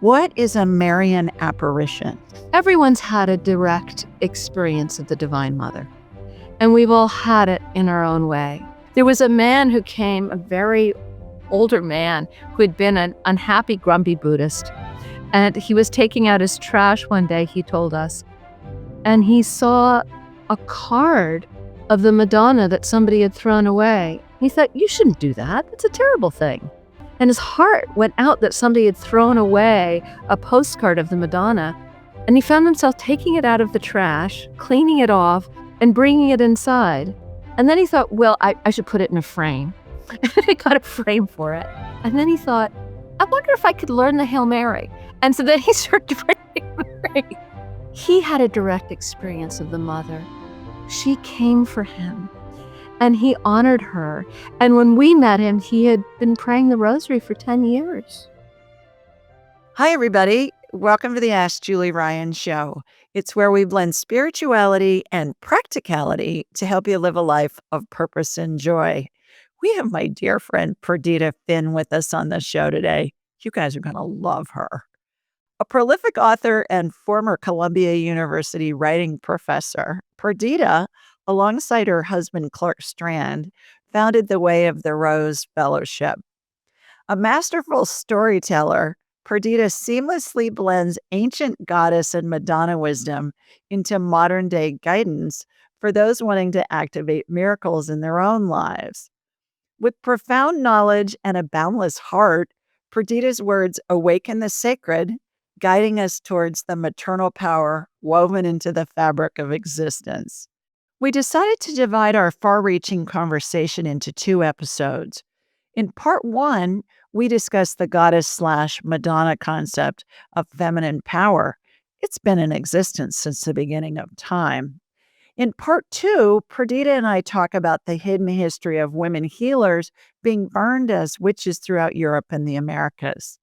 What is a Marian apparition? Everyone's had a direct experience of the Divine Mother, and we've all had it in our own way. There was a man who came, a very older man, who had been an unhappy, grumpy Buddhist, and he was taking out his trash one day, he told us, and he saw a card of the Madonna that somebody had thrown away. He thought, you shouldn't do that. That's a terrible thing. And his heart went out that somebody had thrown away a postcard of the Madonna, and he found himself taking it out of the trash, cleaning it off, and bringing it inside. And then he thought, well, I should put it in a frame. And he got a frame for it. And then he thought, I wonder if I could learn the Hail Mary. And so then he started praying the frame. He had a direct experience of the Mother. She came for him, and he honored her. And when we met him, he had been praying the rosary for 10 years. Hi, everybody. Welcome to the Ask Julie Ryan Show. It's where we blend spirituality and practicality to help you live a life of purpose and joy. We have my dear friend Perdita Finn with us on the show today. You guys are going to love her. A prolific author and former Columbia University writing professor, Perdita, alongside her husband Clark Strand, founded the Way of the Rose Fellowship. A masterful storyteller, Perdita seamlessly blends ancient goddess and Madonna wisdom into modern-day guidance for those wanting to activate miracles in their own lives. With profound knowledge and a boundless heart, Perdita's words awaken the sacred, guiding us towards the maternal power woven into the fabric of existence. We decided to divide our far-reaching conversation into 2 episodes. In part 1, we discussed the goddess/Madonna concept of feminine power. It's been in existence since the beginning of time. In part 2, Perdita and I talk about the hidden history of women healers being burned as witches throughout Europe and the Americas.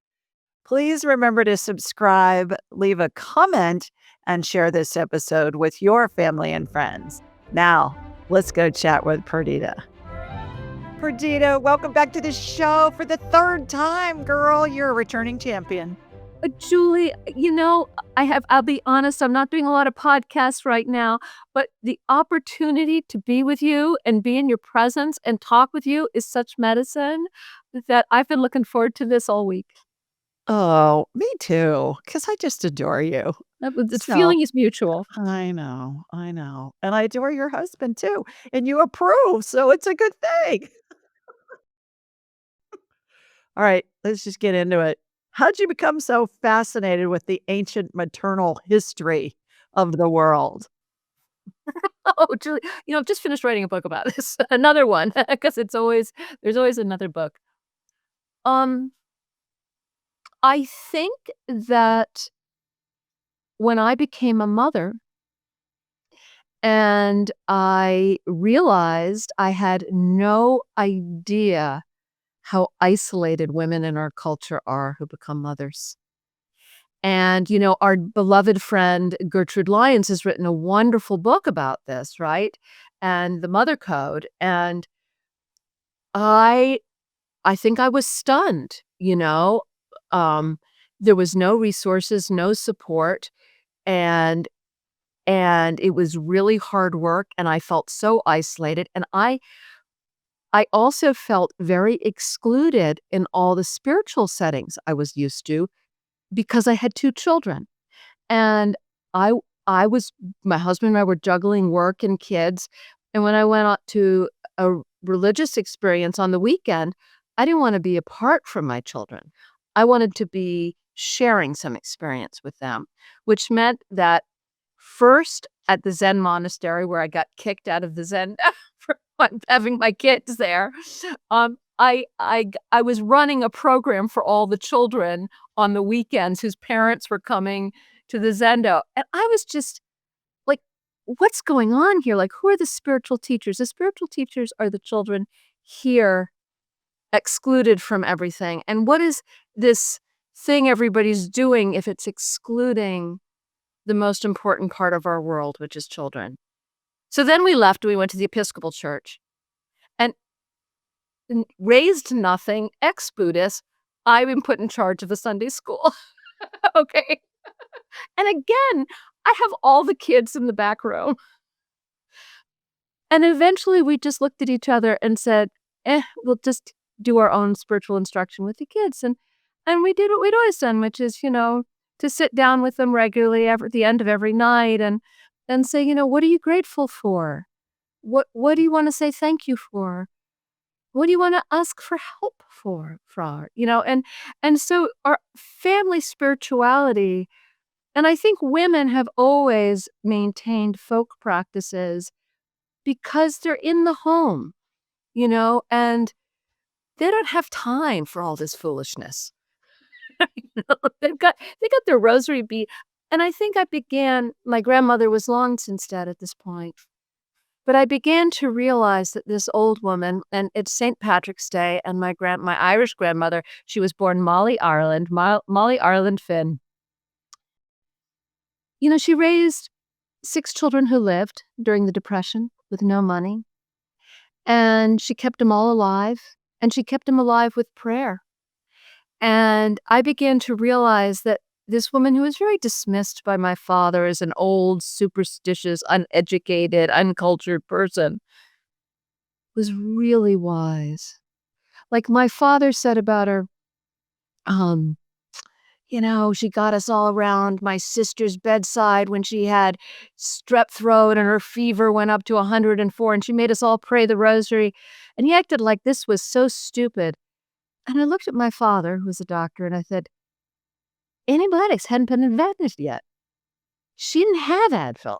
Please remember to subscribe, leave a comment, and share this episode with your family and friends. Now, let's go chat with Perdita. Perdita, welcome back to the show for the 3rd time, girl. You're a returning champion. Julie, I'll be honest, I'm not doing a lot of podcasts right now, but the opportunity to be with you and be in your presence and talk with you is such medicine that I've been looking forward to this all week. Oh, me too, because I just adore you. The feeling is mutual. I know. And I adore your husband too, and you approve, so it's a good thing. All right, let's just get into it. How'd you become so fascinated with the ancient maternal history of the world? Oh, Julie, I've just finished writing a book about this. Another one, because there's always another book. I think that when I became a mother and I realized I had no idea how isolated women in our culture are who become mothers. And, our beloved friend Gertrude Lyons has written a wonderful book about this, right? And the Mother Code. And I think I was stunned, there was no resources, no support, and it was really hard work, and I felt so isolated. And I also felt very excluded in all the spiritual settings I was used to because I had 2 children. And my husband and I were juggling work and kids. And when I went out to a religious experience on the weekend, I didn't want to be apart from my children. I wanted to be sharing some experience with them, which meant that first at the Zen monastery where I got kicked out of the Zen for having my kids there, I was running a program for all the children on the weekends whose parents were coming to the Zendo. And I was just like, what's going on here? Like, who are the spiritual teachers? The spiritual teachers are the children here excluded from everything. And what is this thing everybody's doing if it's excluding the most important part of our world, which is children? So then we left, we went to the Episcopal Church. And raised nothing, ex-Buddhist, I've been put in charge of the Sunday school. Okay. And again, I have all the kids in the back row. And eventually we just looked at each other and said, we'll just do our own spiritual instruction with the kids. And we did what we'd always done, which is, to sit down with them regularly at the end of every night and say, what are you grateful for? What do you want to say thank you for? What do you want to ask for help for? And so our family spirituality, and I think women have always maintained folk practices because they're in the home, and they don't have time for all this foolishness. They got their rosary beat. And I think my grandmother was long since dead at this point. But I began to realize that this old woman, and it's St. Patrick's Day, and my Irish grandmother, she was born Molly Ireland, Molly Ireland Finn. She raised 6 children who lived during the Depression with no money. And she kept them all alive, and she kept them alive with prayer. And I began to realize that this woman who was very dismissed by my father as an old, superstitious, uneducated, uncultured person was really wise. Like my father said about her, she got us all around my sister's bedside when she had strep throat and her fever went up to 104, and she made us all pray the rosary. And he acted like this was so stupid. And I looked at my father, who was a doctor, and I said, antibiotics hadn't been invented yet. She didn't have Advil.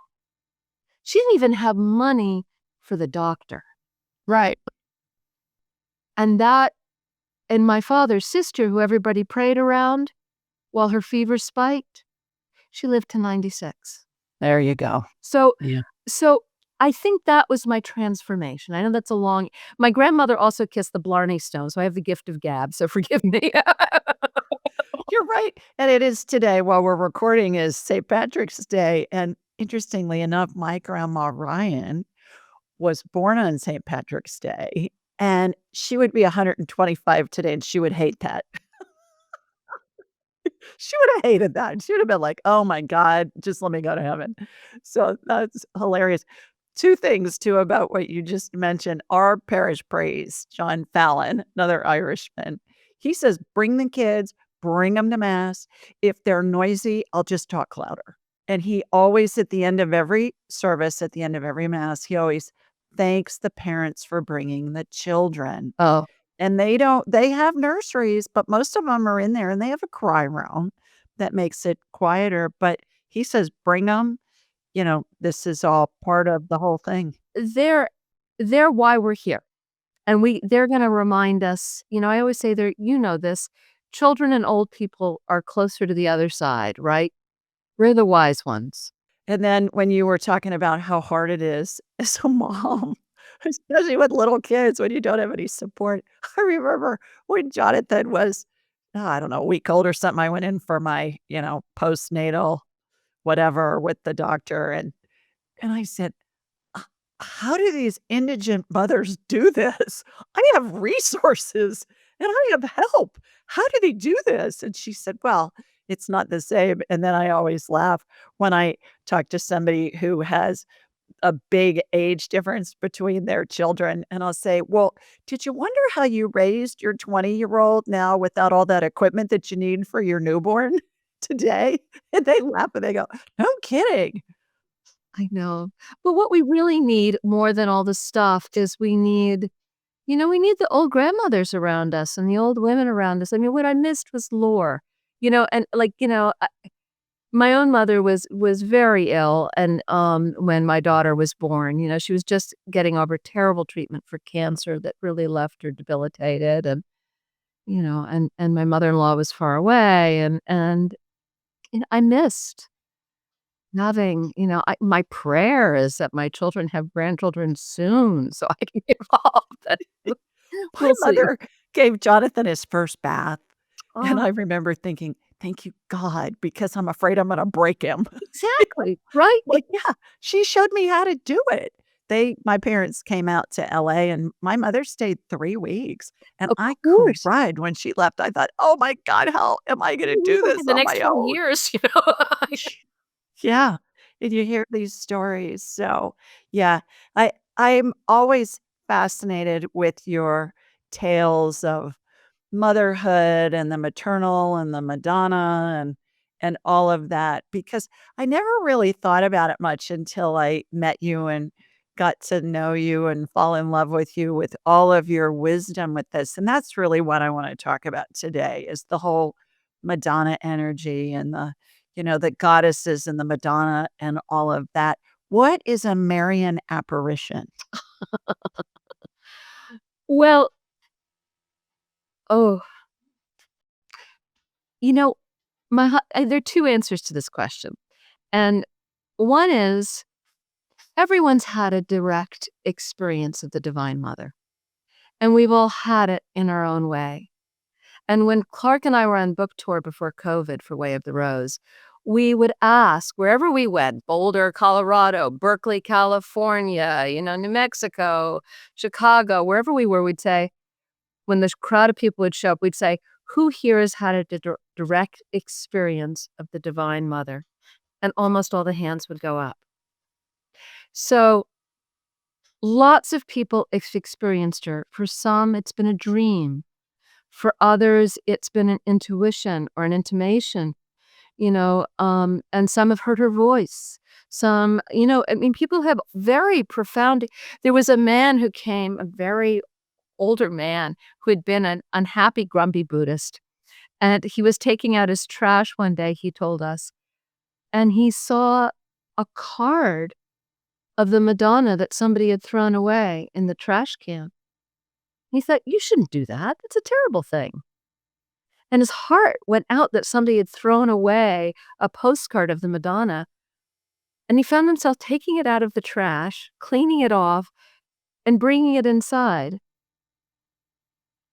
She didn't even have money for the doctor. Right. And my father's sister, who everybody prayed around while her fever spiked, she lived to 96. There you go. So Yeah. I think that was my transformation. I know that's my grandmother also kissed the Blarney Stone, so I have the gift of gab, so forgive me. You're right. And it is today, while we're recording, is St. Patrick's Day. And interestingly enough, my grandma Ryan was born on St. Patrick's Day, and she would be 125 today, and she would hate that. She would have hated that. She would have been like, "Oh my God, just let me go to heaven." So that's hilarious. 2 things too about what you just mentioned. Our parish priest, John Fallon, another Irishman, he says, "Bring the kids, bring them to mass. If they're noisy, I'll just talk louder." And he always, at the end of every service, at the end of every mass, he always thanks the parents for bringing the children. Oh. And they have nurseries, but most of them are in there, and they have a cry room that makes it quieter, but he says, "Bring them. This is all part of the whole thing." They're why we're here. And they're gonna remind us, I always say this, children and old people are closer to the other side, right? We're the wise ones. And then when you were talking about how hard it is as a mom, especially with little kids, when you don't have any support. I remember when Jonathan was, I don't know, a week old or something, I went in for my, postnatal whatever with the doctor, and I said, How do these indigent mothers do this? I have resources and I have help. How do they do this?" And she said, "Well, it's not the same." And then I always laugh when I talk to somebody who has a big age difference between their children, and I'll say, "Well, did you wonder how you raised your 20-year-old now without all that equipment that you need for your newborn today?" And they laugh and they go, "No kidding." I know. But what we really need more than all the stuff is we need the old grandmothers around us and the old women around us. I mean, what I missed was lore, and my own mother was very ill, and, when my daughter was born, she was just getting over terrible treatment for cancer that really left her debilitated, and, and my mother-in-law was far away, and I missed having, my prayer is that my children have grandchildren soon so I can get involved, and My we'll see. mother gave Jonathan his first bath, and Oh, I remember thinking, "Thank you, God, because I'm afraid I'm gonna break him." exactly, right? Like, yeah, she showed me how to do it. my parents came out to LA and my mother stayed 3 weeks, and Of I course. cried when she left. I thought, "Oh my god, how am I gonna You do don't this have the on next my 20 own?" years, you know? Yeah, and you hear these stories, so, yeah, I'm always fascinated with your tales of motherhood and the maternal and the Madonna and all of that, because I never really thought about it much until I met you and got to know you and fall in love with you with all of your wisdom with this, and that's really what I wanna talk about today is the whole Madonna energy and the goddesses and the Madonna and all of that. What is a Marian apparition? Well, oh, you know, there are 2 answers to this question, and one is everyone's had a direct experience of the Divine Mother, and we've all had it in our own way. And when Clark and I were on book tour before COVID for Way of the Rose, we would ask wherever we went, Boulder, Colorado, Berkeley, California, New Mexico, Chicago, wherever we were, we'd say, when this crowd of people would show up, we'd say, "Who here has had a direct experience of the Divine Mother?" And almost all the hands would go up. So lots of people experienced her. For some, it's been a dream. For others, it's been an intuition or an intimation, and some have heard her voice. Some, I mean, people have very profound. There was a man who came, a very older man who had been an unhappy, grumpy Buddhist. And he was taking out his trash one day, he told us, and he saw a card of the Madonna that somebody had thrown away in the trash can. He thought, "You shouldn't do that. That's a terrible thing." And his heart went out that somebody had thrown away a postcard of the Madonna, and he found himself taking it out of the trash, cleaning it off, and bringing it inside.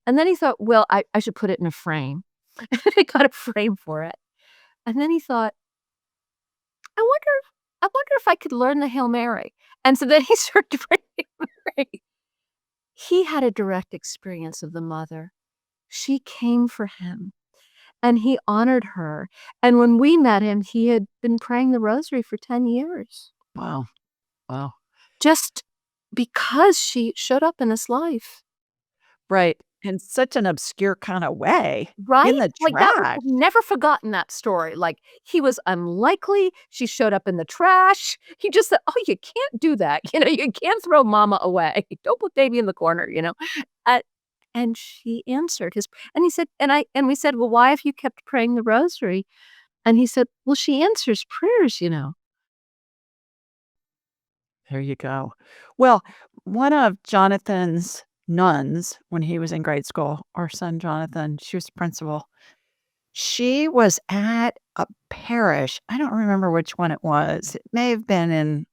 And then he thought, "Well, I should put it in a frame." And he got a frame for it. And then he thought, I wonder if I could learn the Hail Mary." And so then he started praying Hail Mary. He had a direct experience of the mother. She came for him, and he honored her. And when we met him, he had been praying the rosary for 10 years, Wow, wow. just because she showed up in his life. Right, in such an obscure kinda way, Right? in the Like, that was trash. I've never forgotten that story. Like, he was unlikely, she showed up in the trash. He just said, "Oh, you can't do that, you can't throw mama away. Don't put baby in the corner." Uh, and she answered his and he said and we said, "Well, why have you kept praying the rosary?" And he said, "Well, she answers prayers." There you go. Well, one of Jonathan's nuns, when he was in grade school, our son Jonathan, she was principal. She was at a parish, I don't remember which one it was. It may have been in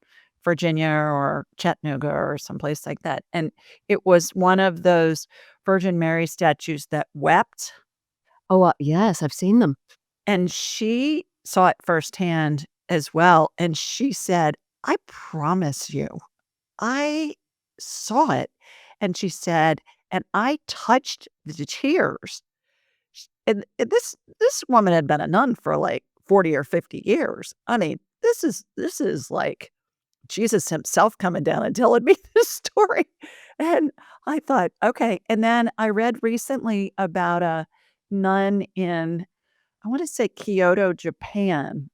Virginia or Chattanooga or someplace like that, and it was one of those Virgin Mary statues that wept, Oh, yes, I've seen them. and she saw it firsthand as well, and she said, "I promise you, I saw it," and she said, "And I touched the tears." And this woman had been a nun for, like, 40 or 50 years. I mean, this is like Jesus himself coming down and telling me this story, and I thought, "Okay," and then I read recently about a nun in, I wanna say Kyoto, Japan,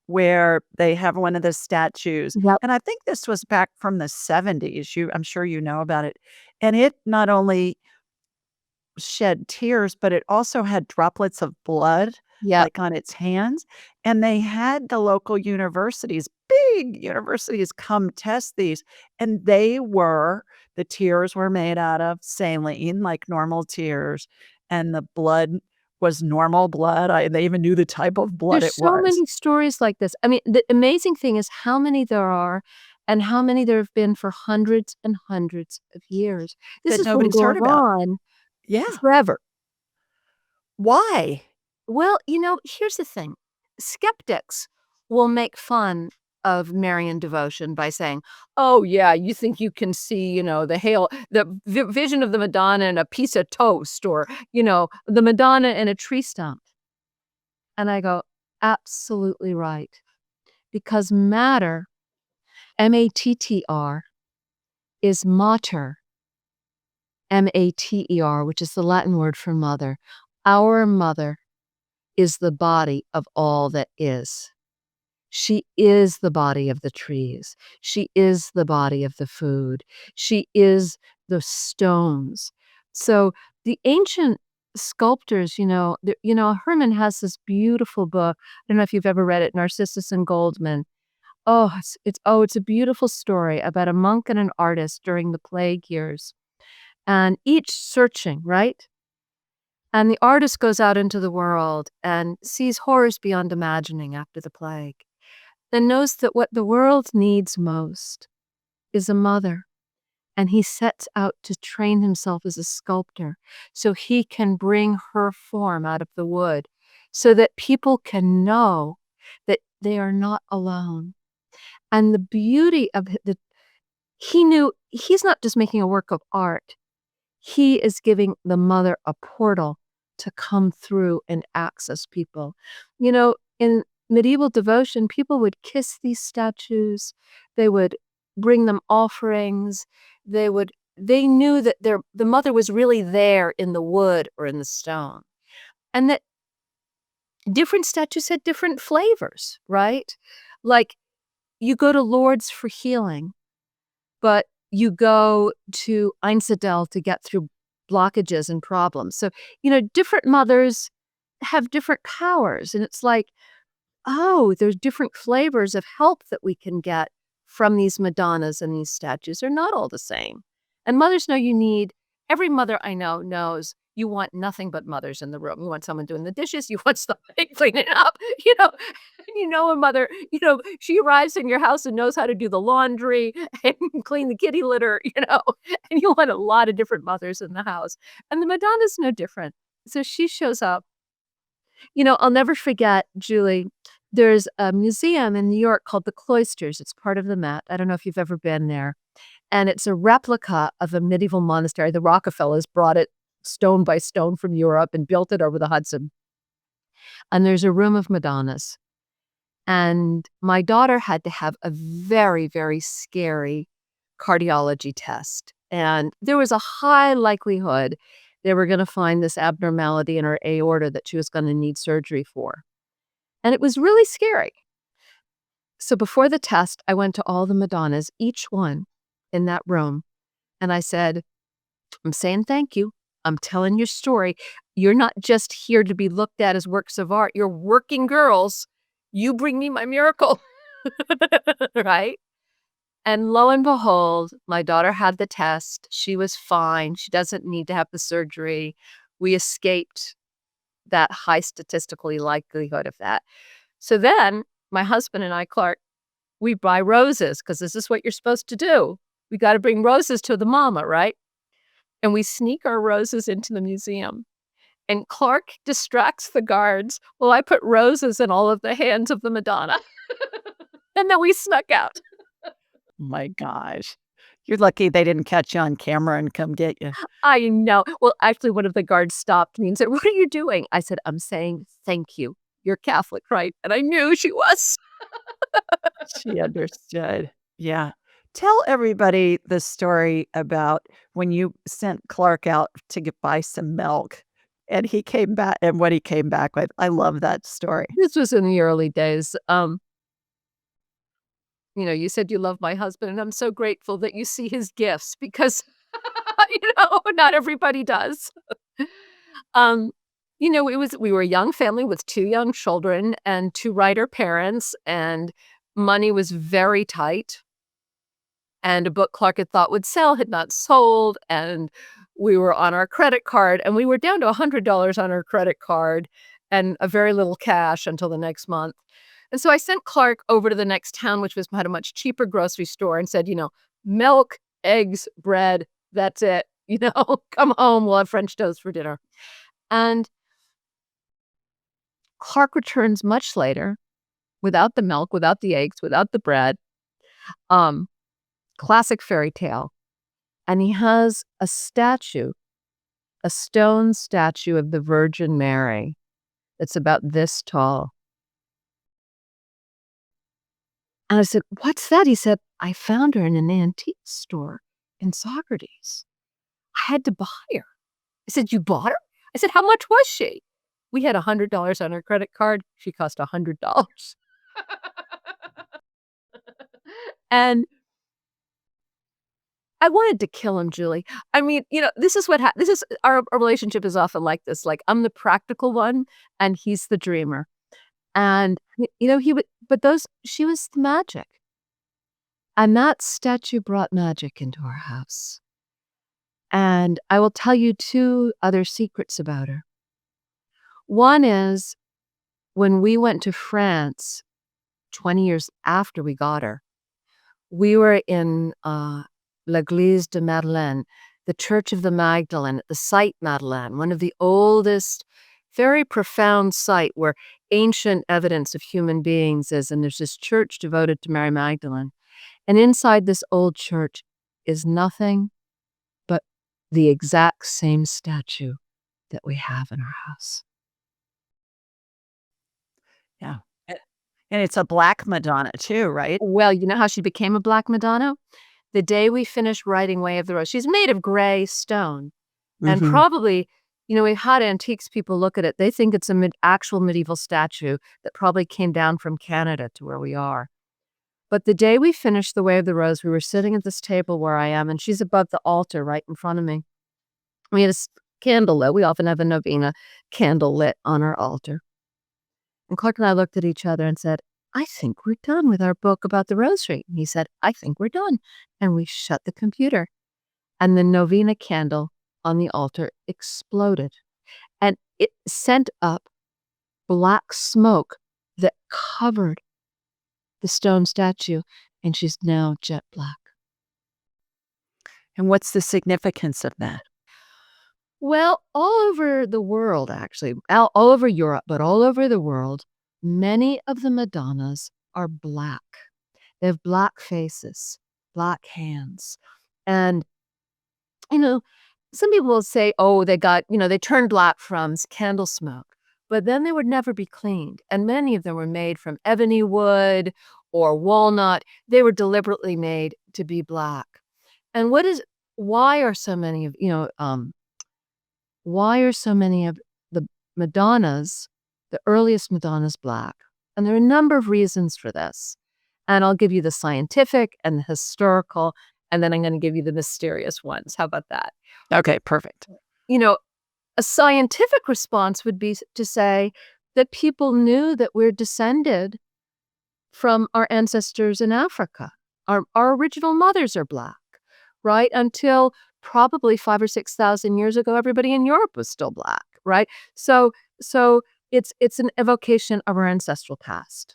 where they have one of the statues, Yep. and I think this was back from the '70s, I'm sure you know about it, and it not only shed tears, but it also had droplets of blood, Yep. like, on its hands, and they had the local universities, big universities, come test these, and the tears were made out of saline, like normal tears, and the blood was normal blood. I They even knew the type of blood There's it so was many stories like this. I mean, the amazing thing is how many there are and how many there have been for hundreds and hundreds of years. This that has been nobody's heard going about. on Yeah. forever. Why? Well, here's the thing. Skeptics will make fun of Marian devotion by saying, "Oh, yeah, you think you can see, the vision of the Madonna in a piece of toast or, the Madonna in a tree stump." And I go, "Absolutely right." Because matter, M-A-T-T-R, is mater, M-A-T-E-R, which is the Latin word for mother. Our mother is the body of all that is. She is the body of the trees. She is the body of the food. She is the stones. So the ancient sculptors, Herman has this beautiful book. I don't know if you've ever read it, Narcissus and Goldman. Oh, it's a beautiful story about a monk and an artist during the plague years, and each searching, right? And the artist goes out into the world and sees horrors beyond imagining after the plague, then knows that what the world needs most is a mother. And he sets out to train himself as a sculptor so he can bring her form out of the wood so that people can know that they are not alone. And the beauty of he knew he's not just making a work of art. He is giving the mother a portal to come through and access people. In medieval devotion, people would kiss these statues. They would bring them offerings. They knew that the mother was really there in the wood or in the stone. And that different statues had different flavors, right? Like you go to Lourdes for healing, but you go to ancestral to get through blockages and problems. So, different mothers have different powers. And it's like, oh, there's different flavors of help that we can get from these Madonnas and these statues. They're not all the same. And mothers know every mother I know knows you want nothing but mothers in the room. You want someone doing the dishes. You want somebody cleaning up, a mother, she arrives in your house and knows how to do the laundry and clean the kitty litter, and you want a lot of different mothers in the house. And the Madonna's no different. So she shows up. I'll never forget, Julie, there's a museum in New York called the Cloisters. It's part of the Met. I don't know if you've ever been there. And it's a replica of a medieval monastery. The Rockefellers brought it stone by stone from Europe and built it over the Hudson. And there's a room of Madonnas. And my daughter had to have a very, very scary cardiology test. And there was a high likelihood they were going to find this abnormality in her aorta that she was going to need surgery for. And it was really scary. So before the test, I went to all the Madonnas, each one in that room. And I said, "I'm saying thank you. I'm telling your story. You're not just here to be looked at as works of art. You're working girls. You bring me my miracle." Right? And lo and behold, my daughter had the test. She was fine. She doesn't need to have the surgery. We escaped that high statistically likelihood of that. So then my husband and I, Clark, we buy roses because this is what you're supposed to do. We got to bring roses to the mama, right? And we sneak our roses into the museum. And Clark distracts the guards while I put roses in all of the hands of the Madonna. And then we snuck out. My gosh. You're lucky they didn't catch you on camera and come get you. I know. Well, actually, one of the guards stopped me and said, "What are you doing?" I said, "I'm saying thank you. You're Catholic, right?" And I knew she was. She understood. Yeah. Tell everybody the story about when you sent Clark out to buy some milk and he came back and what he came back with. I love that story. This was in the early days. You said you love my husband, and I'm so grateful that you see his gifts because, not everybody does. We were a young family with 2 young children and 2 writer parents, and money was very tight. And a book Clark had thought would sell had not sold, and we were on our credit card, and we were down to $100 on our credit card and a very little cash until the next month. And so I sent Clark over to the next town, which had a much cheaper grocery store, and said, milk, eggs, bread, that's it. Come home, we'll have French toast for dinner. And Clark returns much later without the milk, without the eggs, without the bread. Um, Classic fairy tale. And he has a statue, a stone statue of the Virgin Mary that's about this tall. And I said, "What's that?" He said, "I found her in an antique store in Socrates. I had to buy her." I said, "You bought her?" I said, "How much was she?" We had $100 on our credit card. She cost $100. And I wanted to kill him, Julie. I mean, this is what this is our relationship is often like this. Like, I'm the practical one, and he's the dreamer. And, he would but those she was the magic. And that statue brought magic into our house. And I will tell you 2 other secrets about her. One is when we went to France 20 years after we got her, we were in, l'Église de Madeleine, the Church of the Magdalene, the site Madeleine, one of the oldest, very profound site where ancient evidence of human beings is, and there's this church devoted to Mary Magdalene. And inside this old church is nothing but the exact same statue that we have in our house. Yeah. And it's a Black Madonna too, right? Well, you know how she became a Black Madonna? The day we finished writing Way of the Rose, she's made of gray stone. And Mhm. probably, we've had antiques people look at it. They think it's a actual medieval statue that probably came down from Canada to where we are. But the day we finished The Way of the Rose, we were sitting at this table where I am, and she's above the altar right in front of me. We had a candle lit. We often have a novena candle lit on our altar. And Clark and I looked at each other and said, "I think we're done with our book about the rosary." And he said, "I think we're done." And we shut the computer. And the novena candle on the altar exploded. And it sent up black smoke that covered the stone statue. And she's now jet black. And what's the significance of that? Well, all over the world, actually, all over Europe, but all over the world, many of the Madonnas are black. They have black faces, black hands. And, you know, some people will say, oh, they turned black from candle smoke, but then they would never be cleaned. And many of them were made from ebony wood or walnut. They were deliberately made to be black. And why are so many of, why are so many of the Madonnas, the earliest Madonnas, black? And there are a number of reasons for this. And I'll give you the scientific and the historical, and then I'm going to give you the mysterious ones. How about that? Okay, perfect. A scientific response would be to say that people knew that we're descended from our ancestors in Africa. Our original mothers are black, right? Until probably 5,000 or 6,000 years ago, everybody in Europe was still black, right? So it's an evocation of our ancestral past.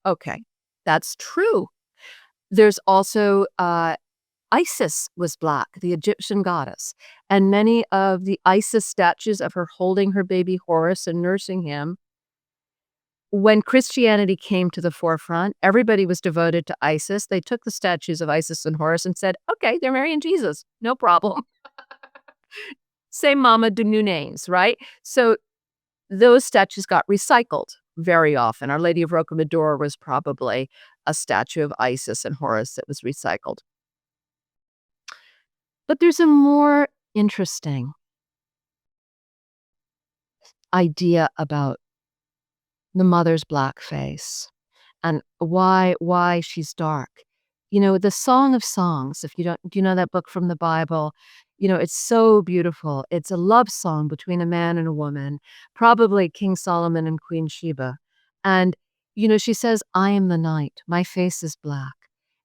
Okay, that's true. There's also Isis was black, the Egyptian goddess, and many of the Isis statues of her holding her baby Horus and nursing him. When Christianity came to the forefront, everybody was devoted to Isis. They took the statues of Isis and Horus and said, okay, they're Marian Jesus, no problem. Same mama, do new names, right? So those statues got recycled very often. Our Lady of Rocamadour was probably a statue of Isis and Horus that was recycled. But there's a more interesting idea about the mother's black face and why she's dark. The Song of Songs, do you know that book from the Bible? It's so beautiful. It's a love song between a man and a woman, probably King Solomon and Queen Sheba. And, she says, I am the night, my face is black.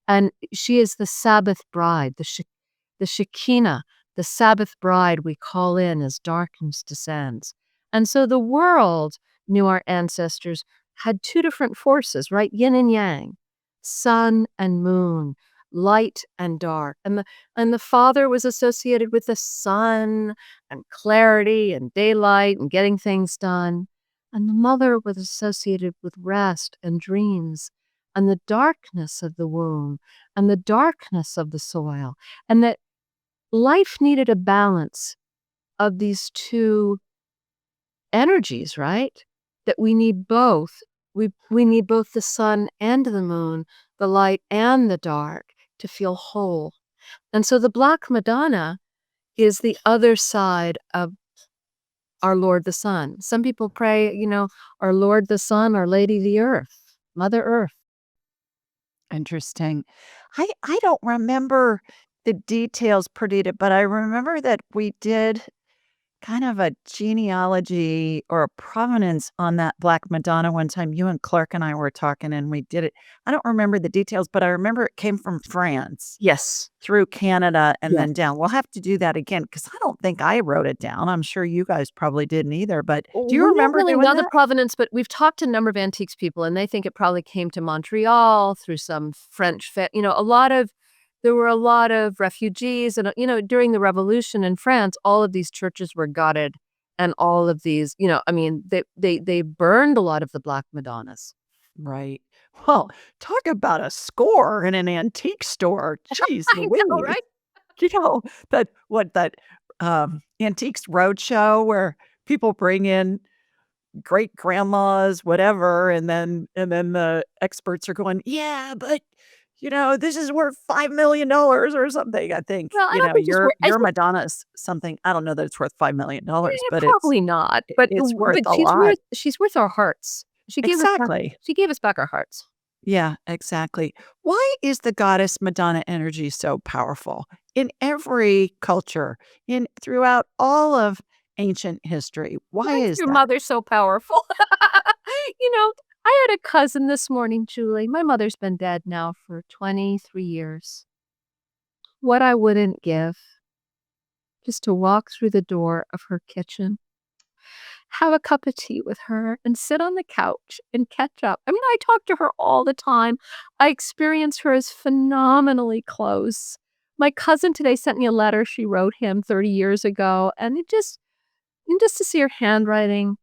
And she is the Sabbath bride, the Shekinah, the Sabbath bride we call in as darkness descends. And so the world knew our ancestors had two different forces, right? Yin and yang, sun and moon, light and dark. And the father was associated with the sun and clarity and daylight and getting things done. And the mother was associated with rest and dreams and the darkness of the womb and the darkness of the soil, and that life needed a balance of these two energies, right? That we need both. We need both the sun and the moon, the light and the dark to feel whole. And so the Black Madonna is the other side of our Lord the Sun. Some people pray, our Lord the Sun, Our Lady the Earth, Mother Earth. Interesting. I don't remember the details, Perdita, but I remember that we did kind of a genealogy or a provenance on that Black Madonna one time. You and Clark and I were talking, and we did it. I don't remember the details, but I remember it came from France Yes. through Canada and Yes. then down. We'll have to do that again because I don't think I wrote it down. I'm sure you guys probably didn't either. But do you We don't remember really doing know the that? provenance, but we've talked to a number of antiques people, and they think it probably came to Montreal through some French there were a lot of refugees and, during the revolution in France, all of these churches were gutted and all of these, I mean, they burned a lot of the Black Madonnas. Right. Well, talk about a score in an antique store. Jeez I know, Louise. right? You know, that Antiques Roadshow where people bring in great grandmas, whatever, and then the experts are going, "Yeah, but, this is worth $5 million or something," I think. Well, I don't think just we're Your Madonna's something I don't know that it's worth $5 million, but probably not, but it's worth a she's lot. worth our hearts. Exactly. She gave us back our hearts. Yeah, exactly. Why is the goddess Madonna energy so powerful in every culture, in throughout all of ancient history? Why Why is is your that? mother so powerful? You know, I had a cousin this morning, Julie. My mother's been dead now for 23 years. What I wouldn't give just to walk through the door of her kitchen, have a cup of tea with her, and sit on the couch and catch up. I mean, I talk to her all the time. I experience her as phenomenally close. My cousin today sent me a letter she wrote him 30 years ago, and just to see her handwriting.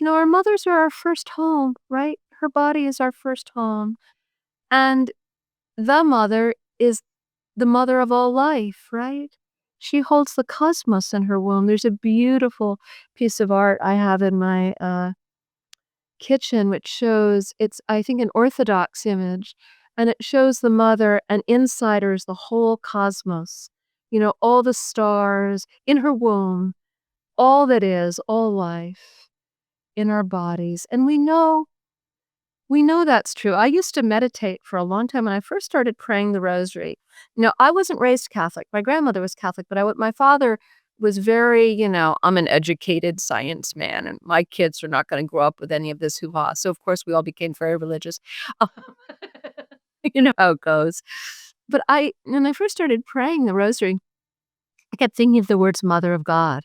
Our mothers are our first home, right? Her body is our first home. And the mother is the mother of all life, right? She holds the cosmos in her womb. There's a beautiful piece of art I have in my kitchen, which shows it's, I think, an Orthodox image. And it shows the mother, and inside her is the whole cosmos, all the stars in her womb, all that is, all life in our bodies. And we know that's true. I used to meditate for a long time when I first started praying the rosary. I wasn't raised Catholic. My grandmother was Catholic, but my father was very, I'm an educated science man, and my kids are not going to grow up with any of this hoo-ha. So, of course, we all became very religious. You know how it goes. But when I first started praying the rosary, I kept thinking of the words Mother of God.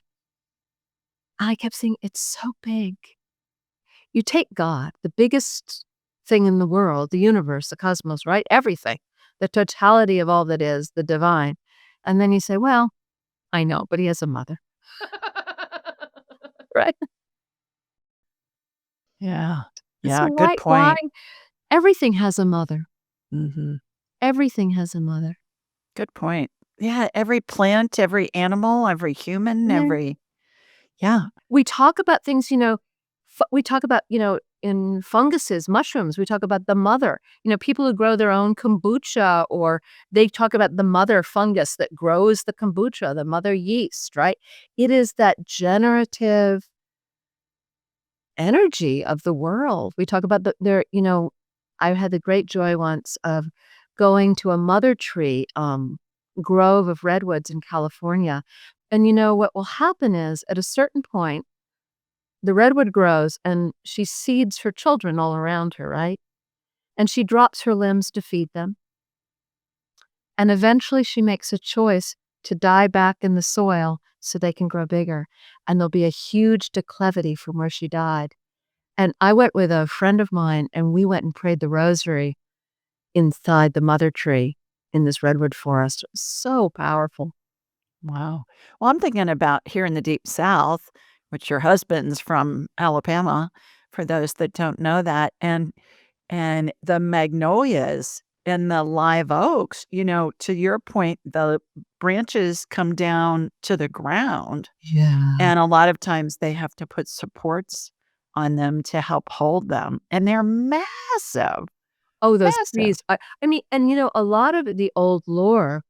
And I kept saying, it's so big. You take God, the biggest thing in the world, the universe, the cosmos, right? Everything, the totality of all that is, the divine. And then you say, well, I know, but he has a mother. Right? Yeah. So Yeah, good why point. everything has a mother. Mhm. Everything has a mother. Good point. Yeah, every plant, every animal, every human, Yeah. yeah. We talk about things, we talk about, in funguses, mushrooms, we talk about the mother. People who grow their own kombucha, or they talk about the mother fungus that grows the kombucha, the mother yeast, right? It is that generative energy of the world. We talk about I had the great joy once of going to a mother tree grove of redwoods in California. And what will happen is at a certain point, the redwood grows and she seeds her children all around her, right? And she drops her limbs to feed them. And eventually she makes a choice to die back in the soil so they can grow bigger. And there'll be a huge declivity from where she died. And I went with a friend of mine, and we went and prayed the rosary inside the mother tree in this redwood forest. So powerful. Wow. Well, I'm thinking about here in the Deep South, which your husband's from Alabama, for those that don't know that, and the magnolias and the live oaks, to your point, the branches come down to the ground, Yeah. and a lot of times they have to put supports on them to help hold them, and they're massive, Oh, those massive. trees. I mean, and, a lot of the old lore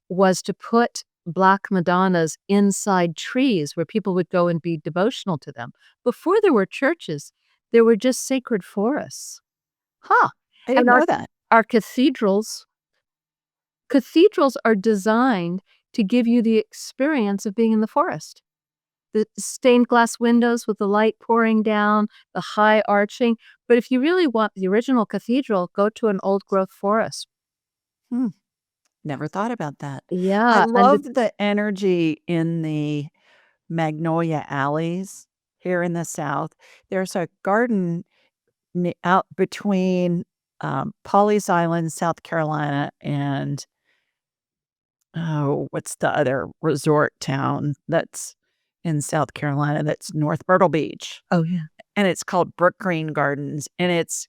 was to put Black Madonnas inside trees where people would go and be devotional to them. Before there were churches, there were just sacred forests. Huh, I And didn't know that. our cathedrals are designed to give you the experience of being in the forest. The stained glass windows with the light pouring down, the high arching, but if you really want the original cathedral, go to an old growth forest. Hmm, never thought about that. I Yeah, and the love the energy in the magnolia alleys here in the South. There's a garden out between, Pawleys Island, South Carolina, and, oh, what's the other resort town that's in South Carolina that's North Myrtle Beach? Oh, yeah. And it's called Brook Green Gardens, and it's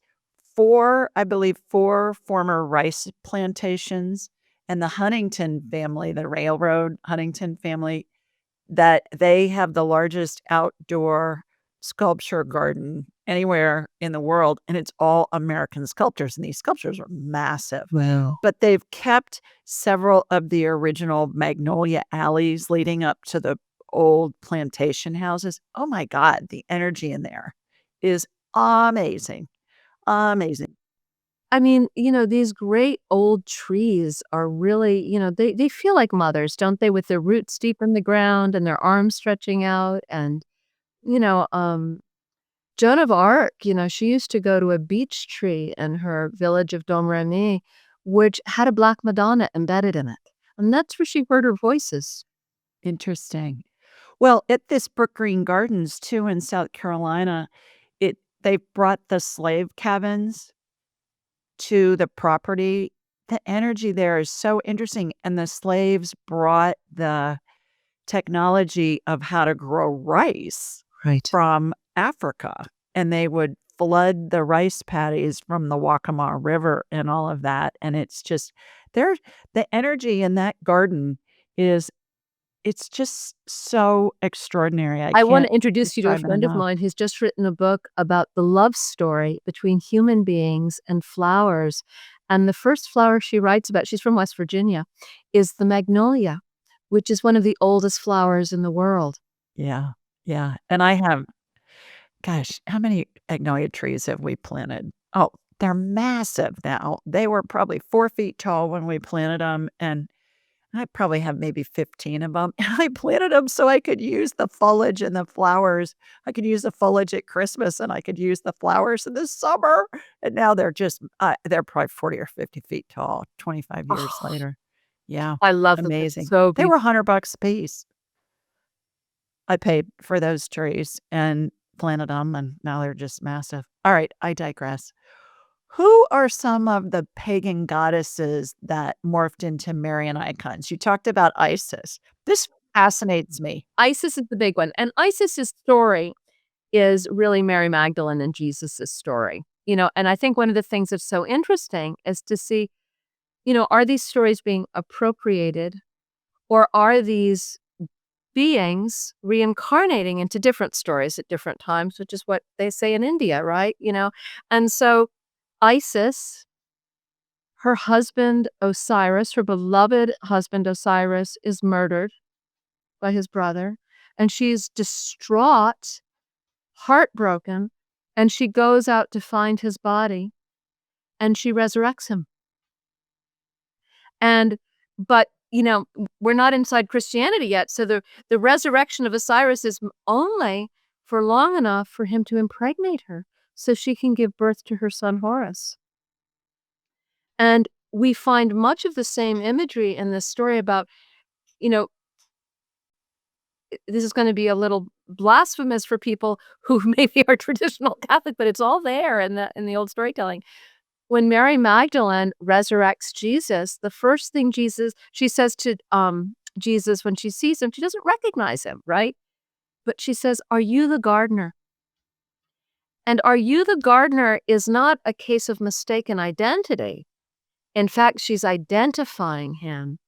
4, I believe, 4 former rice plantations, and the Huntington family, the railroad Huntington family, that they have the largest outdoor sculpture garden anywhere in the world, and it's all American sculptures, and these sculptures are massive. Wow. But they've kept several of the original magnolia alleys leading up to the old plantation houses. Oh my god, the energy in there is amazing, amazing. I mean, these great old trees are really, they feel like mothers, don't they? With their roots deep in the ground and their arms stretching out. And, you know, um, Joan of Arc, she used to go to a beech tree in her village of Domremy, which had a Black Madonna embedded in it. And that's where she heard her voices. Interesting. Well, at this Brook Green Gardens too in South Carolina, they brought the slave cabins to the property. The energy there is so interesting, and the slaves brought the technology of how to grow rice Right. from Africa, and they would flood the rice paddies from the Waccamaw River and all of that, and it's just there the energy in that garden is it's just so extraordinary. I I wanna can't introduce you to a describe it friend of enough. mine who's just written a book about the love story between human beings and flowers, and the first flower she writes about, she's from West Virginia, is the magnolia, which is one of the oldest flowers in the world. Yeah, yeah, and I have gosh, how many magnolia trees have we planted? Oh, they're massive now. They were probably 4 feet tall when we planted them, and I probably have maybe 15 of them. And I planted them so I could use the foliage and the flowers. I could use the foliage at Christmas, and I could use the flowers in the summer, and now they're probably 40 or 50 feet tall 25 years Oh, later. Yeah, I love them, they're amazing. so They were beautiful. $100 a piece. I paid for those trees and planted them, and now they're just massive. Alright, I digress. Who are some of the pagan goddesses that morphed into Marian icons? You talked about Isis. This fascinates me. Isis is the big one, and Isis's story is really Mary Magdalene and Jesus's story, and I think one of the things that's so interesting is to see, are these stories being appropriated, or are these beings reincarnating into different stories at different times, which is what they say in India, right? And so Isis, her husband Osiris, her beloved husband Osiris, is murdered by his brother, and she's distraught, heartbroken, and she goes out to find his body, and she resurrects him. And but, we're not inside Christianity yet, so the resurrection of Osiris is only for long enough for him to impregnate her so she can give birth to her son Horus. And we find much of the same imagery in this story about, you know, this is gonna be a little blasphemous for people who maybe are traditional Catholic, but it's all there in the old storytelling. When Mary Magdalene resurrects Jesus, the first thing she says to, Jesus when she sees him, she doesn't recognize him, right? But she says, "Are you the gardener?" And "Are you the gardener" is not a case of mistaken identity. In fact, she's identifying him.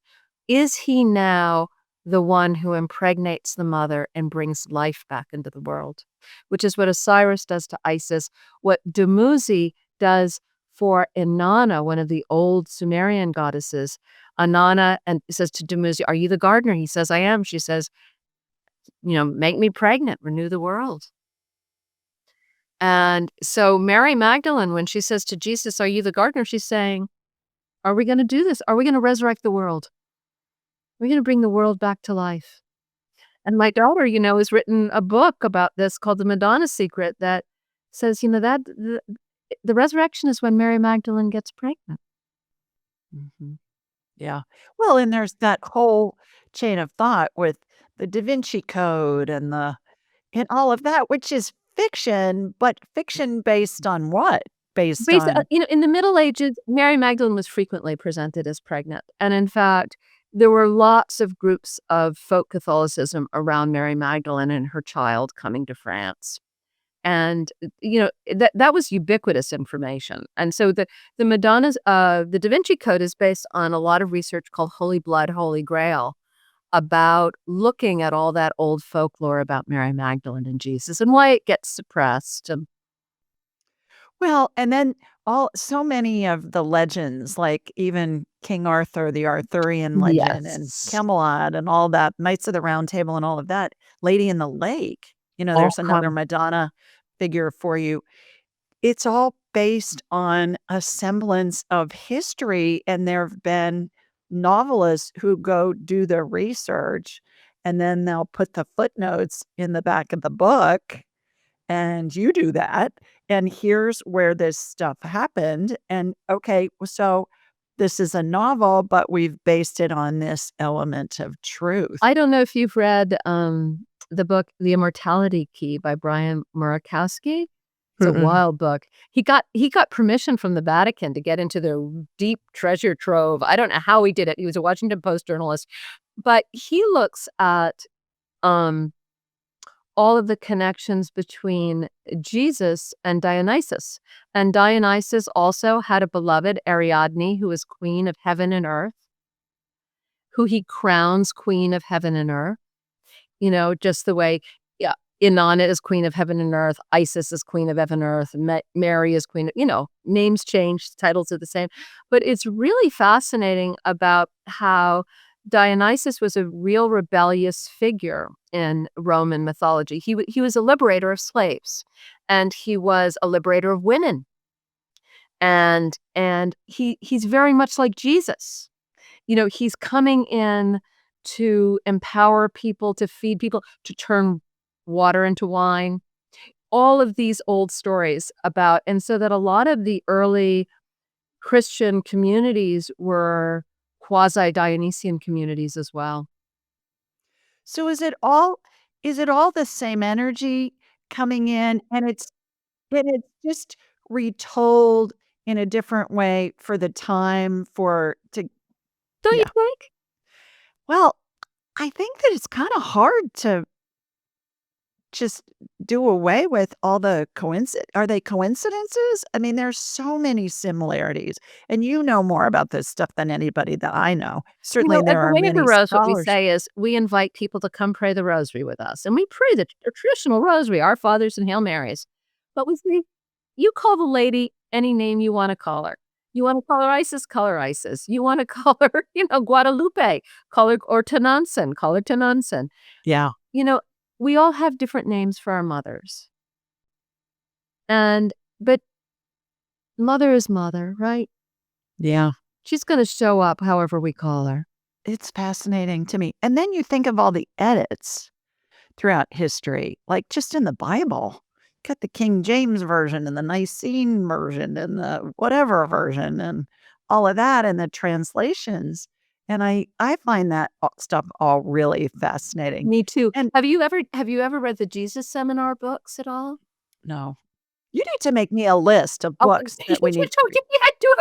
Is he now the one who impregnates the mother and brings life back into the world? Which is what Osiris does to Isis, what Dumuzi does for Inanna, one of the old Sumerian goddesses. Inanna and says to Dumuzi, "Are you the gardener?" He says, "I am." She says, "Make me pregnant, renew the world." And so Mary Magdalene, when she says to Jesus, "Are you the gardener?" she's saying, "Are we gonna do this? Are we gonna resurrect the world? We're gonna bring the world back to life." And my daughter, has written a book about this called The Madonna Secret that says, that the resurrection is when Mary Magdalene gets pregnant. Mhm. Yeah. Well, and there's that whole chain of thought with the Da Vinci Code and all of that, which is fiction, but fiction based on what? Based on In the Middle Ages, Mary Magdalene was frequently presented as pregnant. And in fact, there were lots of groups of folk Catholicism around Mary Magdalene and her child coming to France. And, that was ubiquitous information. And so the Madonna's, the Da Vinci Code is based on a lot of research called Holy Blood, Holy Grail, about looking at all that old folklore about Mary Magdalene and Jesus and why it gets suppressed. well, and then so many of the legends, like even King Arthur, the Arthurian legend, and Yes. Camelot and all that, Knights of the Round Table and all of that, Lady in the Lake, All there's another come Madonna figure for you. It's all based on a semblance of history, and there have been novelists who go do the research, and then they'll put the footnotes in the back of the book, and you do that, and here's where this stuff happened, and, okay, so this is a novel, but we've based it on this element of truth. I don't know if you've read, the book The Immortality Key by Brian Murakowski. It's a Mm-mm. wild book. He got permission from the Vatican to get into the deep treasure trove. I don't know how he did it. He was a Washington Post journalist, but he looks at, um, all of the connections between Jesus and Dionysus. And Dionysus also had a beloved, Ariadne, who was queen of heaven and earth, who he crowns queen of heaven and earth. Just the way, yeah, Inanna is queen of heaven and earth, Isis is queen of heaven and earth, Mary is queen, names change, titles are the same. But it's really fascinating about how Dionysus was a real rebellious figure in Roman mythology. He was a liberator of slaves, and he was a liberator of women. And he's very much like Jesus. He's coming in to empower people, to feed people, to turn water into wine. All of these old stories about, and so that a lot of the early Christian communities were quasi-Dionysian communities as well. So is it all the same energy coming in, and it's just retold in a different way for the time for to Don't you yeah. think? Well, I think that it's kinda hard to just do away with all the are they coincidences? I mean, there's so many similarities, and you know more about this stuff than anybody that I know. Certainly, At there the are Way of the many Rose, what we scholars. say is we invite people to come pray the rosary with us, and we pray the traditional rosary, Our Fathers and Hail Marys. But we say, you call the lady any name you wanna call her. You wanna call her Isis, call her Isis. You wanna call her, Guadalupe, or Tenansen, call her Tenansen. Yeah, You know, we all have different names for our mothers. But mother is mother, right? yeah. She's gonna show up however we call her. It's fascinating to me, and then you think of all the edits throughout history, like just in the Bible. Got the King James version and the Nicene version and the whatever version and all of that and the translations, and I find that stuff all really fascinating. Me too. And Have you ever read the Jesus Seminar books at all? no, you need to make me a list of Oh, books that we need to read. you had to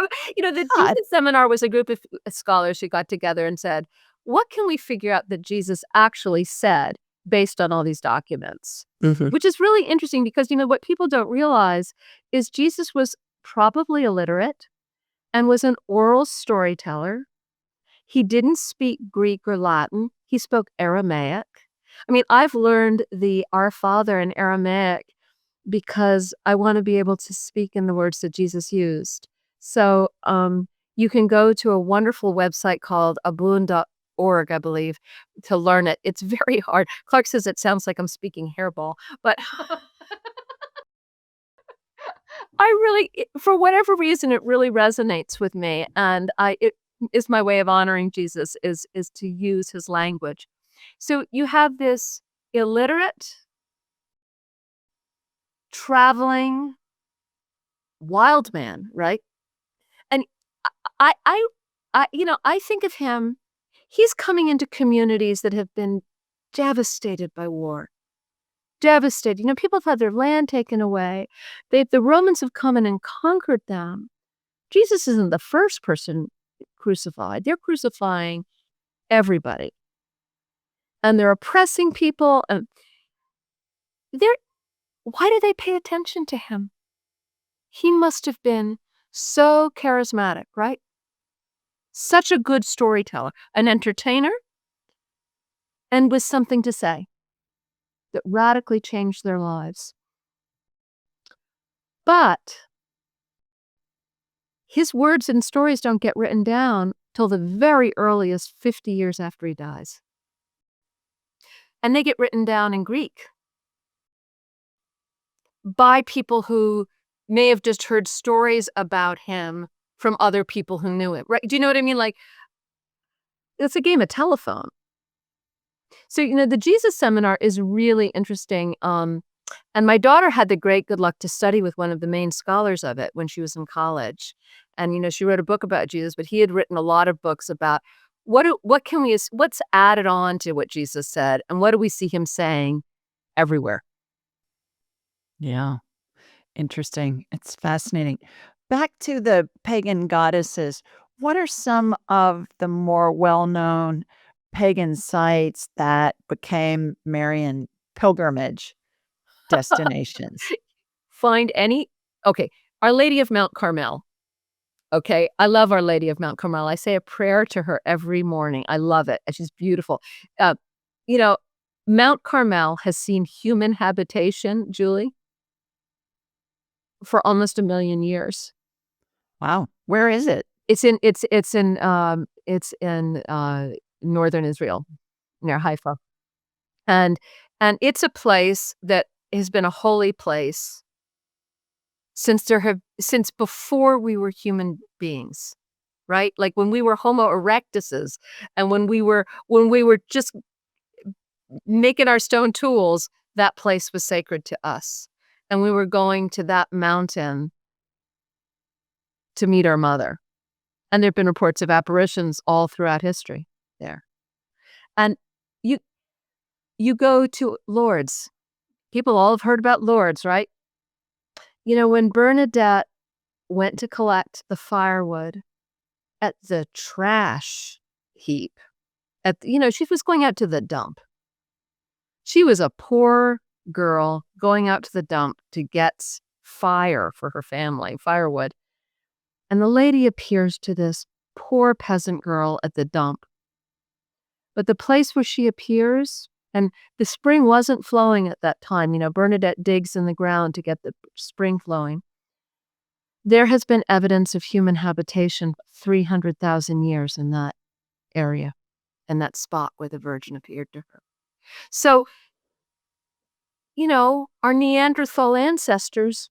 have the God, Jesus Seminar was a group of scholars who got together and said, "What can we figure out that Jesus actually said based on all these documents, Mhm. which is really interesting because, what people don't realize is Jesus was probably illiterate and was an oral storyteller. He didn't speak Greek or Latin. He spoke Aramaic. I mean, I've learned the Our Father in Aramaic because I want to be able to speak in the words that Jesus used. So you can go to a wonderful website called abun.org, I believe, to learn it. It's very hard. Clark says it sounds like I'm speaking hairball, but for whatever reason, it really resonates with me. And it is my way of honoring Jesus is to use his language. So you have this illiterate, traveling wild man, right? And I think of him, he's coming into communities that have been devastated by war. Devastated. People have had their land taken away. The Romans have come in and conquered them. Jesus isn't the first person crucified. They're crucifying everybody. And they're oppressing people. And why do they pay attention to him? He must have been so charismatic, right? Such a good storyteller, an entertainer, and with something to say that radically changed their lives. But his words and stories don't get written down till the very earliest 50 years after he dies. And they get written down in Greek by people who may have just heard stories about him from other people who knew him, right? Do you know what I mean? Like, it's a game of telephone. So, the Jesus Seminar is really interesting. And my daughter had the great good luck to study with one of the main scholars of it when she was in college. And, she wrote a book about Jesus, but he had written a lot of books about what's added on to what Jesus said and what do we see him saying everywhere. Yeah. Interesting. It's fascinating. Back to the pagan goddesses, what are some of the more well-known pagan sites that became Marian pilgrimage destinations? Okay, Our Lady of Mount Carmel. Okay, I love Our Lady of Mount Carmel. I say a prayer to her every morning. I love it, and she's beautiful. Uh, you know, Mount Carmel has seen human habitation, Julie, for almost 1,000,000 years. Wow. Where is it? It's in northern Israel, near Haifa. And it's a place that has been a holy place since before we were human beings, right? Like when we were Homo erectuses and when we were just making our stone tools, that place was sacred to us. And we were going to that mountain to meet our mother. And there've been reports of apparitions all throughout history there. And you you go to Lourdes. People all have heard about Lourdes, right? When Bernadette went to collect the firewood at the trash heap, she was going out to the dump. She was a poor girl going out to the dump to get fire for her family, firewood. And the lady appears to this poor peasant girl at the dump. But the place where she appears, and the spring wasn't flowing at that time. Bernadette digs in the ground to get the spring flowing. There has been evidence of human habitation 300,000 years in that area, in that spot where the Virgin appeared to her. So, our Neanderthal ancestors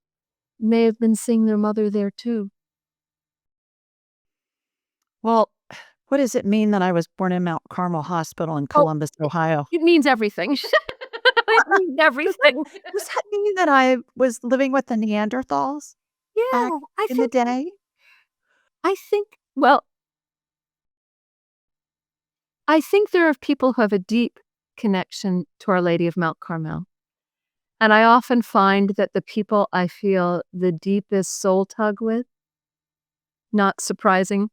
may have been seeing their mother there too. Well, what does it mean that I was born in Mount Carmel Hospital in Oh, Columbus, Ohio? it means everything. It means Does that everything. does that mean that I was living with the Neanderthals back Yeah, in the day? well, I think there are people who have a deep connection to Our Lady of Mount Carmel. And I often find that the people I feel the deepest soul tug with, not surprising,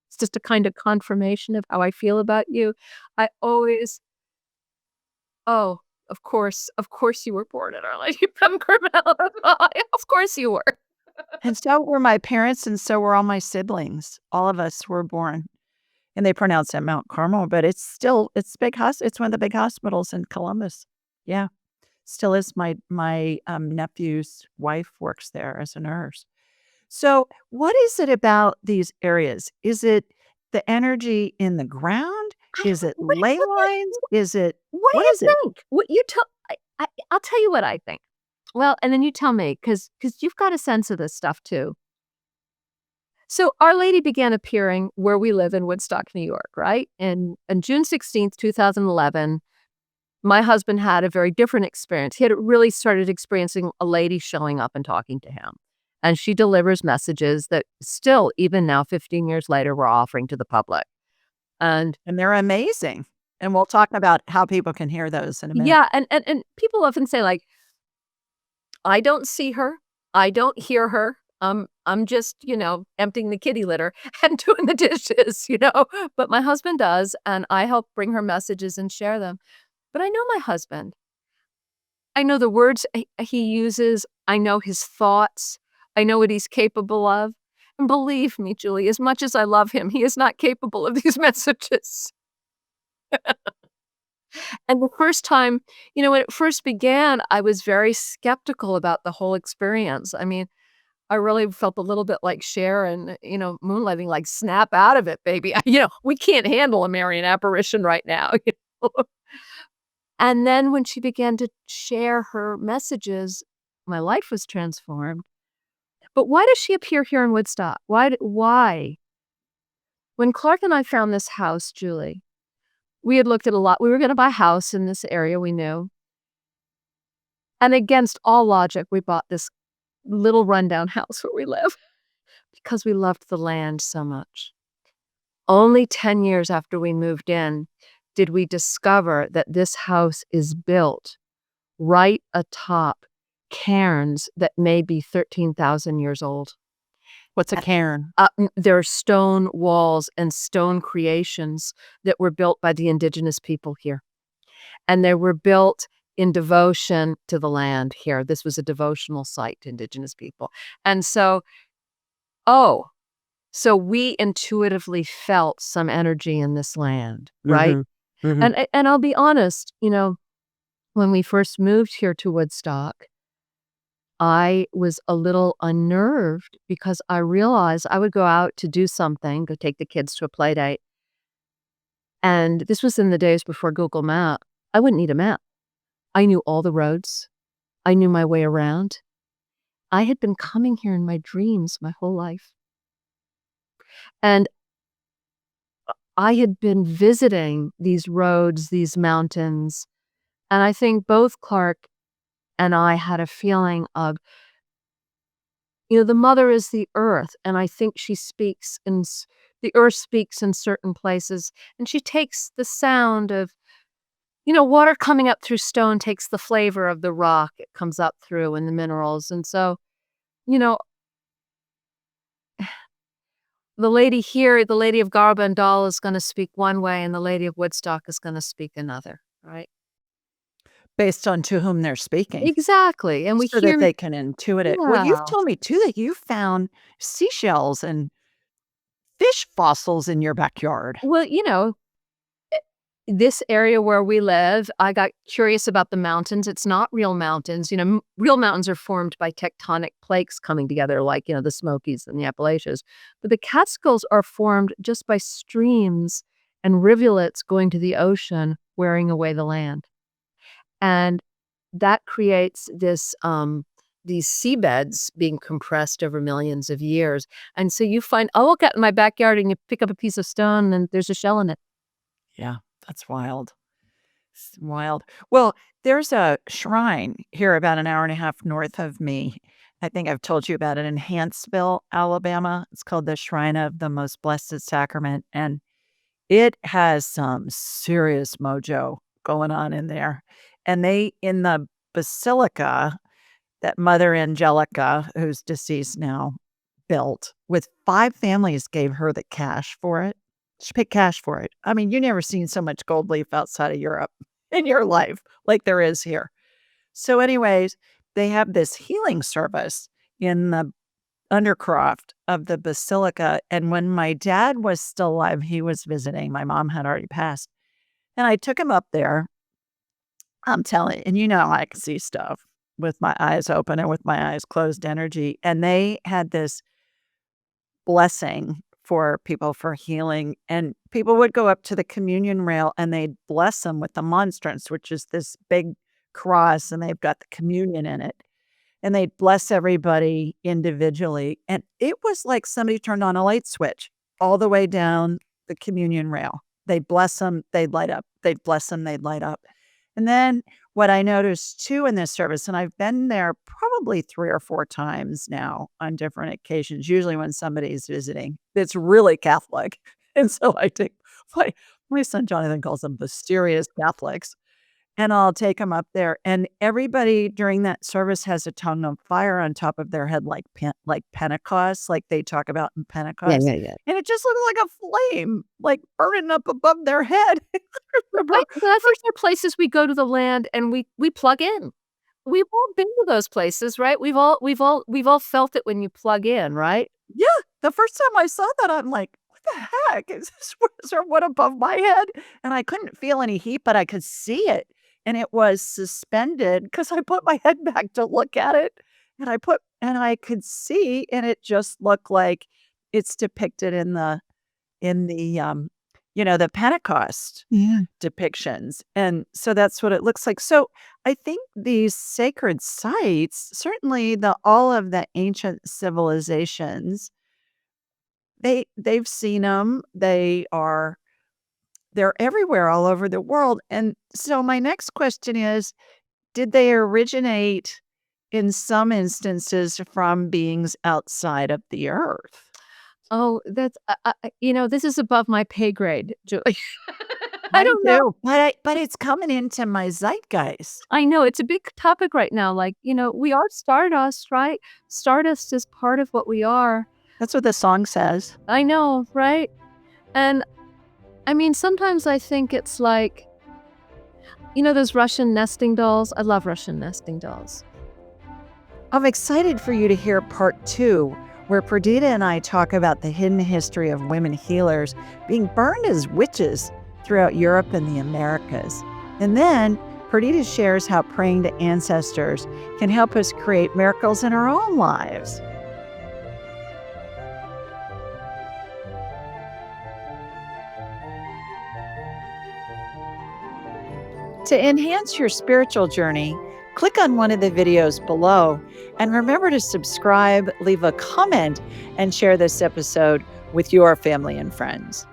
it's just a kind of confirmation of how I feel about you. I always Oh, of course you were born in Our Lady from Carmel. Of course you were. And so were my parents, and so were all my siblings. All of us were born, and they pronounce it Mount Carmel, but it's big it's one of the big hospitals in Columbus. Yeah, still is. My nephew's wife works there as a nurse. So, what is it about these areas? Is it the energy in the ground? I Is it what ley what do lines? Is it what do what you is it? think? What you tell I'll tell you what I think. Well, and then you tell me, because you've got a sense of this stuff too. So Our Lady began appearing where we live in Woodstock, New York, right? And on June 16th, 2011, my husband had a very different experience. He had really started experiencing a lady showing up and talking to him. And she delivers messages that still, even now, 15 years later, we're offering to the public. And And they're amazing. And we'll talk about how people can hear those in a minute. yeah, and people often say, like, I don't see her. I don't hear her. I'm just, emptying the kitty litter and doing the dishes, but my husband does, and I help bring her messages and share them. But I know my husband. I know the words he uses. I know his thoughts. I know what he's capable of. And believe me, Julie, as much as I love him, he is not capable of these messages. And the first time, when it first began, I was very skeptical about the whole experience. I mean, I really felt a little bit like Cher and, Moonlighting, like, "Snap out of it, baby." We can't handle a Marian apparition right now, know? And then when she began to share her messages, my life was transformed. But why does she appear here in Woodstock? Why? When Clark and I found this house, Julie, we had looked at a lot. We were gonna buy a house in this area we knew. And against all logic, we bought this little rundown house where we live because we loved the land so much. Only 10 years after we moved in did we discover that this house is built right atop cairns that may be 13,000 years old. What's a cairn? There are stone walls and stone creations that were built by the indigenous people here, and they were built in devotion to the land here. This was a devotional site to indigenous people, and oh, so we intuitively felt some energy in this land, right? Mhm. Mhm. And I'll be honest, when we first moved here to Woodstock, I was a little unnerved because I realized I would go out to do something, go take the kids to a play date, and this was in the days before Google Map. I wouldn't need a map. I knew all the roads. I knew my way around. I had been coming here in my dreams my whole life. And I had been visiting these roads, these mountains, and I think both Clark and I had a feeling of, the mother is the earth, and I think she speaks the earth speaks in certain places, and she takes the sound of, water coming up through stone takes the flavor of the rock it comes up through and the minerals, and so, you know, the lady here, the lady of Garbandal is gonna speak one way, and the lady of Woodstock is gonna speak another, right? Based on to whom they're speaking, Exactly, and we so that hear they can intuit it. Well, you've yeah. told me too that you found seashells and fish fossils in your backyard. Well, this area where we live, I got curious about the mountains. It's not real mountains. Real mountains are formed by tectonic plates coming together, like, the Smokies and the Appalachians. But the Catskills are formed just by streams and rivulets going to the ocean, wearing away the land. And that creates these seabeds being compressed over millions of years. And so I'll look out in my backyard and you pick up a piece of stone and there's a shell in it. Yeah, that's wild. It's wild. Well, there's a shrine here about an hour and a half north of me. I think I've told you about it in Huntsville, Alabama. It's called the Shrine of the Most Blessed Sacrament, and it has some serious mojo going on in there. And they in the basilica that Mother Angelica, who's deceased now, built with 5 families gave her the cash for it. She paid cash for it. I mean, you never seen so much gold leaf outside of Europe. in your life like there is here. So anyways, they have this healing service in the undercroft of the basilica, and when my dad was still alive, he was visiting. My mom had already passed, and I took him up there. I'm telling and I can see stuff with my eyes open and with my eyes closed energy, and they had this blessing for people for healing, and people would go up to the communion rail, and they'd bless them with the monstrance, which is this big cross, and they've got the communion in it, and they'd bless everybody individually, and it was like somebody turned on a light switch all the way down the communion rail. They'd bless them, they'd light up. They'd bless them, they'd light up. And then what I noticed too in this service, and I've been there probably 3 or 4 times now on different occasions, usually when somebody's visiting, it's really Catholic. And so I take my son Jonathan calls them mysterious Catholics. And I'll take them up there, and everybody during that service has a tongue of fire on top of their head like Pentecost, like they talk about in Yeah, Pentecost, yeah, yeah. and it just looks like a flame, like, burning up above their head. Remember Right, but I think there are places we go to the land and we plug in. We've all been to those places, right? We've all felt it when you plug in, right? Yeah, the first time I saw that, I'm like, "What the heck? Is there one above my head?" And I couldn't feel any heat, but I could see it, and it was suspended because I put my head back to look at it, and I could see, and it just looked like it's depicted in the Pentecost Yeah. depictions, and so that's what it looks like. So, I think these sacred sites, certainly all of the ancient civilizations, they've seen them. They're everywhere all over the world, and so my next question is, did they originate in some instances from beings outside of the earth? Oh, that's this is above my pay grade, Julie. I Mine don't know. too, but it's coming into my zeitgeist. I know, it's a big topic right now, like, we are stardust, right? Stardust is part of what we are. That's what the song says. I know, right? And, I mean, sometimes I think it's like, those Russian nesting dolls? I love Russian nesting dolls. I'm excited for you to hear part 2, where Perdita and I talk about the hidden history of women healers being burned as witches throughout Europe and the Americas. And then Perdita shares how praying to ancestors can help us create miracles in our own lives. To enhance your spiritual journey, click on one of the videos below and remember to subscribe, leave a comment, and share this episode with your family and friends.